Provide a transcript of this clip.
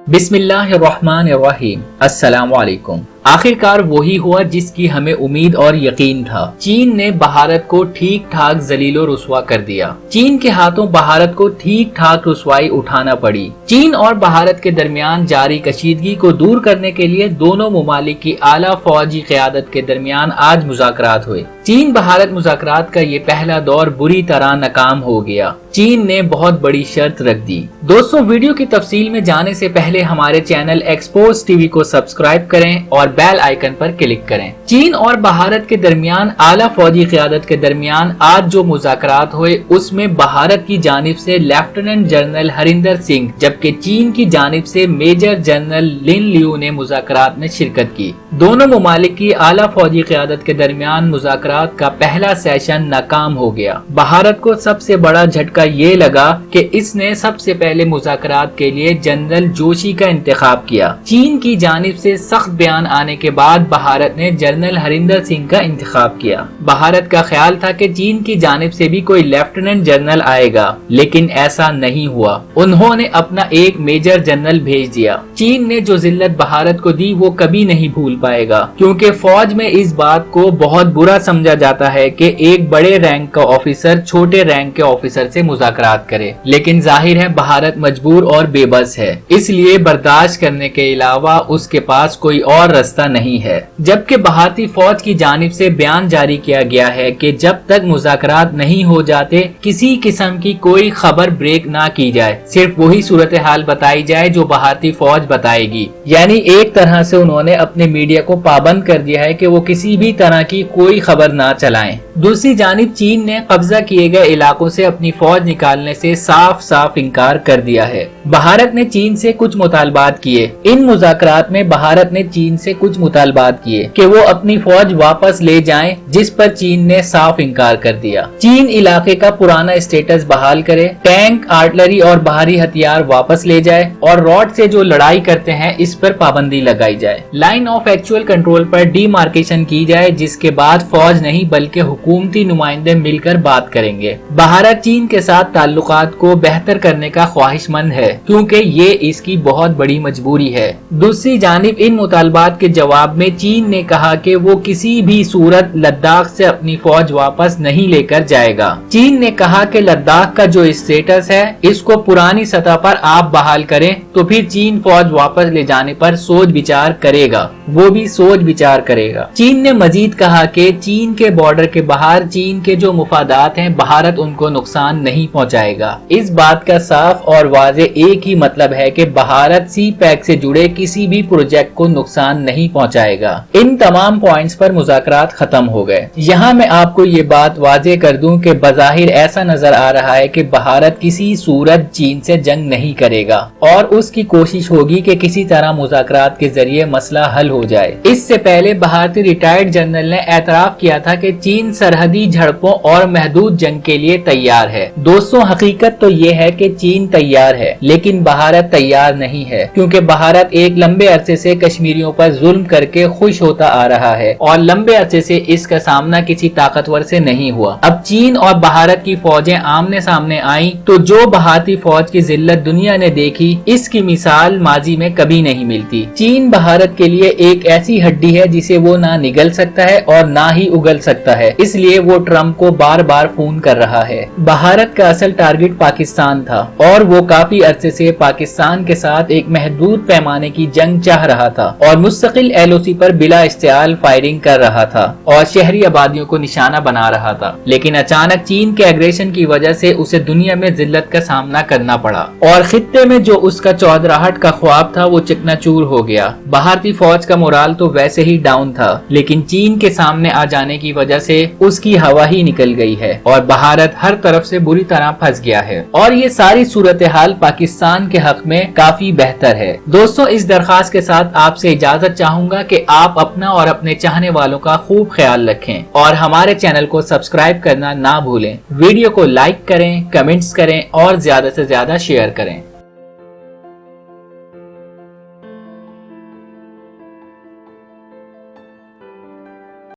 बिस्मिल्लाहिर्रहमानिर्रहीम। अस्सलाम वालेकुम। आखिरकार वही हुआ जिसकी हमें उम्मीद और यकीन था। चीन ने भारत को ठीक ठाक जलीलो रुस्वा कर दिया। चीन के हाथों भारत को ठीक ठाक रुस्वाई उठाना पड़ी। चीन और भारत के दरमियान जारी कशीदगी को दूर करने के लिए दोनों मुमालिक की आला फौजी क़यादत के दरमियान आज मुज़ाकरात हुए। चीन भारत मुज़ाकरात का ये पहला दौर बुरी तरह नाकाम हो गया। चीन ने बहुत बड़ी शर्त रख दी। दोस्तों, वीडियो की तफसील में जाने से पहले हमारे चैनल एक्सपोज टीवी को सब्सक्राइब करें और बेल आइकन पर क्लिक करें। चीन और भारत के दरमियान आला फौजी क़यादत के दरमियान आज जो मुज़ाकरात हुए उसमें भारत की जानिब से लेफ्टिनेंट जनरल हरिंदर सिंह जबकि चीन की जानिब से मेजर जनरल लिन लियू ने मुज़ाकरात में शिरकत की। दोनों मुमालिक की आला फौजी क़यादत के दरमियान मुज़ाकरात का पहला सेशन नाकाम हो गया। भारत को सबसे बड़ा झटका ये लगा कि इसने सबसे पहले मुज़ाकरात के लिए जनरल जोशी का इंतखाब किया। चीन की जानिब से सख्त बयान आने के बाद भारत ने जनरल हरिंदर सिंह का इंतखाब किया। भारत का ख्याल था कि चीन की जानिब से भी कोई लेफ्टिनेंट जनरल आएगा, लेकिन ऐसा नहीं हुआ। उन्होंने अपना एक मेजर जनरल भेज दिया। चीन ने जो जिल्लत भारत को दी वो कभी नहीं भूल पाएगा, क्योंकि फौज में इस बात को बहुत बुरा समझा जाता है कि एक बड़े रैंक का ऑफिसर छोटे रैंक के ऑफिसर से मुज़ाकरात करे। लेकिन जाहिर है भारत मजबूर और बेबस है, इसलिए बर्दाश्त करने के अलावा उसके पास कोई और रास्ता नहीं है। जबकि भारतीय फौज की जानिब से बयान जारी किया गया है कि जब तक मुज़ाकरात नहीं हो जाते किसी किस्म की कोई खबर ब्रेक ना की जाए, सिर्फ वही सूरत हाल बताई जाए जो भारतीय फौज बताएगी। यानी एक तरह से उन्होंने अपने मीडिया को पाबंद कर दिया है कि वो किसी भी तरह की कोई खबर ना चलाएं। दूसरी जानिब चीन ने कब्जा किए गए इलाकों से अपनी फौज निकालने से साफ साफ इनकार कर दिया है। भारत ने चीन से कुछ मुतालबात किए। इन मुज़ाकरात में भारत ने चीन से कुछ मुतालबात किए कि वो अपनी फौज वापस ले जाएं, जिस पर चीन ने साफ इनकार कर दिया। चीन इलाके का पुराना स्टेटस बहाल करे, टैंक, आर्टिलरी और बाहरी हथियार वापस ले जाए और रॉड से जो लड़ाई करते हैं इस पर पाबंदी लगाई जाए। लाइन ऑफ एक्चुअल कंट्रोल पर डीमार्केशन की जाए, जिसके बाद फौज नहीं बल्कि हुकूमती नुमाइंदे मिलकर बात करेंगे। भारत चीन के साथ ताल्लुकात को बेहतर करने का ख्वाहिशमंद है, क्योंकि ये इसकी बहुत बड़ी मजबूरी है। दूसरी जानिब इन मुतालबात के जवाब में चीन ने कहा कि वो किसी भी सूरत लद्दाख से अपनी फौज वापस नहीं लेकर जाएगा। चीन ने कहा कि लद्दाख का जो स्टेटस है इसको पुरानी सतह पर आप बहाल करें तो फिर चीन फौज वापस ले जाने पर सोच विचार करेगा, वो भी सोच विचार करेगा। चीन ने मजीद कहा कि चीन के बॉर्डर के बाहर चीन के जो मुफादात हैं भारत उनको नुकसान नहीं पहुंचाएगा। इस बात का साफ और वाज़े एक ही मतलब है कि भारत सी पैक से जुड़े किसी भी प्रोजेक्ट को नुकसान नहीं पहुंचाएगा। इन तमाम पॉइंट्स पर मुज़ाकरात खत्म हो गए। यहाँ मैं आपको ये बात वाज़े कर दूं कि बज़ाहिर ऐसा नजर आ रहा है कि भारत किसी सूरत चीन से जंग नहीं करेगा और उसकी कोशिश होगी कि किसी तरह मुज़ाकरात के जरिए मसला हल हो जाए। इससे पहले भारतीय रिटायर्ड जनरल ने एतराफ किया था कि चीन सरहदी झड़पों और महदूद जंग के लिए तैयार है। दोस्तों, हकीकत तो ये है कि चीन तैयार है, लेकिन भारत तैयार नहीं है, क्योंकि भारत एक लंबे अरसे से कश्मीरियों पर जुल्म करके खुश होता आ रहा है और लंबे अरसे से इसका सामना किसी ताकतवर से नहीं हुआ। अब चीन और भारत की फौजें आमने सामने आई तो जो भारतीय फौज की जिल्लत दुनिया ने देखी, इसकी मिसाल माजी में कभी नहीं मिलती। चीन भारत के लिए एक ऐसी हड्डी है जिसे वो ना निगल सकता है और ना ही उगल सकता है, इसलिए वो ट्रम्प को बार बार फोन कर रहा है। भारत का असल टारगेट पाकिस्तान था और वो काफी अरसे से पाकिस्तान के साथ एक महदूद पैमाने की जंग चाह रहा था और मुस्तकिल एलओसी पर बिला इस्तेआल फायरिंग कर रहा था और शहरी आबादियों को निशाना बना रहा था। लेकिन अचानक चीन के एग्रेशन की वजह से उसे दुनिया में जिल्लत का सामना करना पड़ा और खित्ते में जो उसका चौधराहट का ख्वाब था वो चिकनाचूर हो गया। भारतीय फौज का मोराल तो वैसे ही डाउन था, लेकिन चीन के सामने आ जाने की वजह से उसकी हवा ही निकल गई है और भारत हर तरफ से बुरी तरह फंस गया है और ये सारी सूरत हाल पाकिस्तान के हक में काफी बेहतर है। दोस्तों, इस दरखास्त के साथ आपसे इजाजत चाहूंगा कि आप अपना और अपने चाहने वालों का खूब ख्याल रखें और हमारे चैनल को सब्सक्राइब करना ना भूलें। वीडियो को लाइक करें, कमेंट्स करें और ज्यादा से ज्यादा शेयर करें।